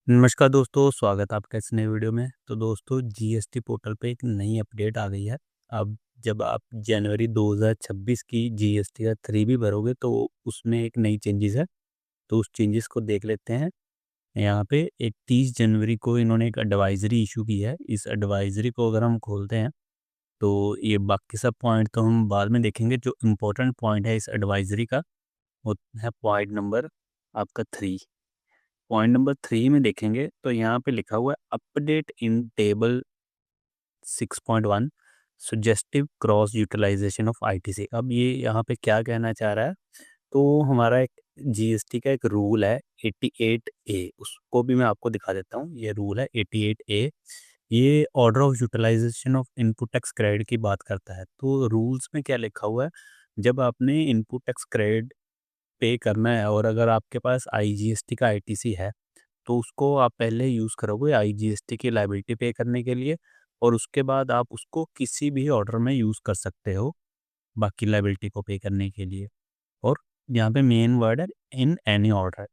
नमस्कार दोस्तों, स्वागत है आपका इस नए वीडियो में। तो दोस्तों जीएसटी पोर्टल पे एक नई अपडेट आ गई है। अब जब आप जनवरी 2026 की जीएसटी का 3B भरोगे तो उसमें एक नई चेंजेस है। तो उस चेंजेस को देख लेते हैं। यहाँ पे एक 30 जनवरी को इन्होंने एक एडवाइज़री इश्यू की है। इस एडवाइज़री को अगर हम खोलते हैं तो ये बाकी सब पॉइंट तो हम बाद में देखेंगे। जो इम्पोर्टेंट पॉइंट है इस एडवाइज़री का वो है पॉइंट नंबर आपका 3। पॉइंट नंबर 3 में देखेंगे तो यहाँ पे लिखा हुआ है update in table 6.1 suggestive cross utilization of ITC. अब ये यहाँ पे क्या कहना चाह रहा है, तो हमारा एक जीएसटी का एक रूल है 88A, उसको भी मैं आपको दिखा देता हूँ। ये रूल है 88A। ये order of utilization of input tax credit की बात करता है। तो रूल्स में क्या लिखा हुआ है, जब आपने इनपुट टैक्स क्रेडिट पे करना है और अगर आपके पास आईजीएसटी का आईटीसी है तो उसको आप पहले यूज़ करोगे आईजीएसटी की लायबिलिटी पे करने के लिए, और उसके बाद आप उसको किसी भी ऑर्डर में यूज़ कर सकते हो बाकी लायबिलिटी को पे करने के लिए। और यहाँ पे मेन वर्ड है इन एनी ऑर्डर।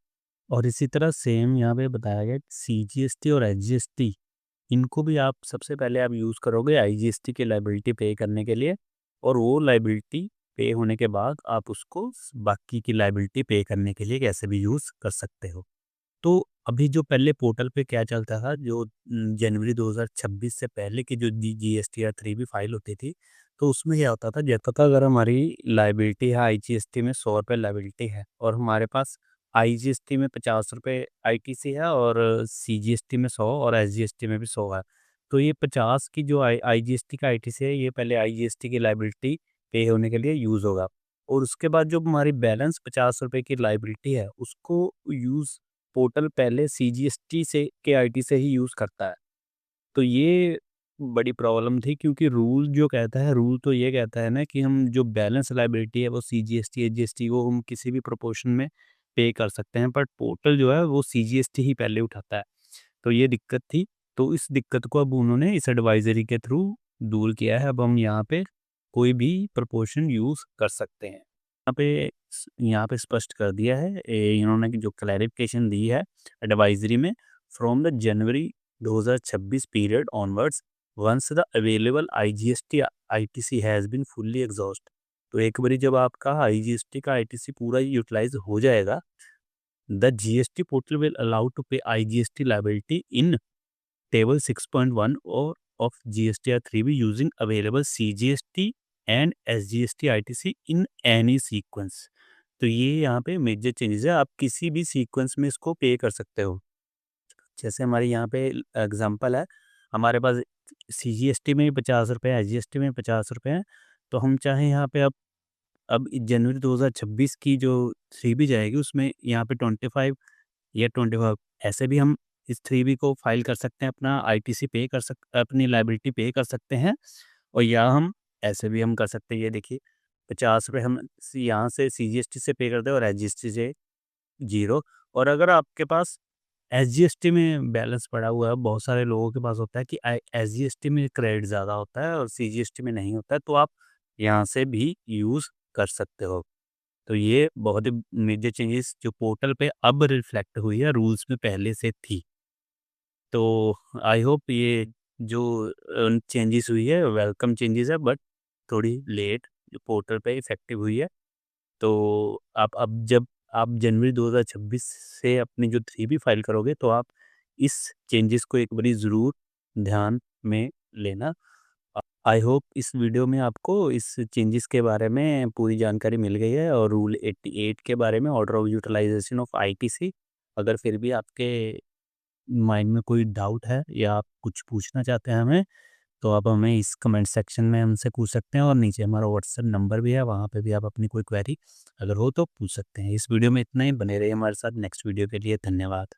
और इसी तरह सेम यहाँ पे बताया गया सीजीएसटी और एसजीएसटी, इनको भी आप सबसे पहले आप यूज़ करोगे आईजीएसटी की लायबिलिटी पे करने के लिए, और वो लायबिलिटी पे होने के बाद आप उसको बाकी की लायबिलिटी पे करने के लिए कैसे भी यूज़ कर सकते हो। तो अभी जो पहले पोर्टल पे क्या चलता था, जो जनवरी 2026 से पहले की जो जीएसटी या 3B फाइल होती थी, तो उसमें क्या होता था, जैसा था अगर हमारी लायबिलिटी है आईजीएसटी में 100 रुपये लायबिलिटी है और हमारे पास आईजीएसटी में 50 रुपये आईटीसी है और सीजीएसटी में 100 और एसजीएसटी में भी 100 है। तो ये 50 की जो आईजीएसटी का आईटीसी है, ये पहले आईजीएसटी की लायबिलिटी पे होने के लिए यूज़ होगा, और उसके बाद जो हमारी बैलेंस 50 रुपये की लायबिलिटी है उसको यूज़ पोर्टल पहले सीजीएसटी से के आईटी से ही यूज़ करता है। तो ये बड़ी प्रॉब्लम थी, क्योंकि रूल जो कहता है, रूल तो ये कहता है ना कि हम जो बैलेंस लायबिलिटी है वो सीजीएसटी, एसजीएसटी वो हम किसी भी प्रोपोर्शन में पे कर सकते हैं, बट पोर्टल जो है वो सीजीएसटी ही पहले उठाता है। तो ये दिक्कत थी। तो इस दिक्कत को अब उन्होंने इस एडवाइज़री के थ्रू दूर किया है। अब हम यहाँ पे कोई भी प्रोपोर्शन यूज़ कर सकते हैं। यहाँ पे स्पष्ट कर दिया है, इन्होंने जो क्लैरिफिकेशन दी है एडवाइजरी में, from the January 2026 period onwards once the available IGST ITC has been fully exhaust. तो एक बारी जब आपका आईजीएसटी का आईटीसी पूरा यूटिलाइज हो जाएगा, the GST portal will allow to pay IGST liability in table 6.1 और of GST or 3B using available CGST and SGST ITC in any sequence. तो ये यहाँ पे मेजर चेंजेस है, आप किसी भी सीक्वेंस में इसको पे कर सकते हो। जैसे हमारे यहाँ पे एग्जांपल है, हमारे पास CGST में 50 रुपये, SGST में 50 रुपये हैं। तो हम चाहें यहाँ पे अब जनवरी 2026 की जो 3B जाएगी उसमें यहाँ पे 25 या 25 ऐसे भी हम इस 3B को फाइल कर सकते हैं, अपना आईटीसी पे कर सक अपनी लायबिलिटी पे कर सकते हैं, और या हम ऐसे भी हम कर सकते हैं। ये देखिए 50 रुपये हम यहाँ से सीजीएसटी से पे करते हैं और एसजीएसटी से 0। और अगर आपके पास एसजीएसटी में बैलेंस पड़ा हुआ है, बहुत सारे लोगों के पास होता है कि एसजीएसटी में क्रेडिट ज़्यादा होता है और सीजीएसटी में नहीं होता है, तो आप यहाँ से भी यूज़ कर सकते हो। तो ये बहुत ही मेजर चेंजेस जो पोर्टल पे अब रिफ्लेक्ट हुई है, रूल्स में पहले से थी। तो आई होप ये जो चेंजेस हुई है वेलकम चेंजेस है, बट थोड़ी लेट जो पोर्टल पे इफ़ेक्टिव हुई है। तो आप अब जब आप जनवरी 2026 से अपनी जो 3B फाइल करोगे तो आप इस चेंजेस को एक बारी ज़रूर ध्यान में लेना। आई होप इस वीडियो में आपको इस चेंजेस के बारे में पूरी जानकारी मिल गई है, और रूल 88 के बारे में, order of utilization of ITC. अगर फिर भी आपके माइंड में कोई डाउट है या आप कुछ पूछना चाहते हैं हमें, तो आप हमें इस कमेंट सेक्शन में हमसे पूछ सकते हैं, और नीचे हमारा व्हाट्सएप नंबर भी है, वहाँ पे भी आप अपनी कोई क्वेरी अगर हो तो पूछ सकते हैं। इस वीडियो में इतना ही, बने रहिए हमारे साथ। नेक्स्ट वीडियो के लिए धन्यवाद।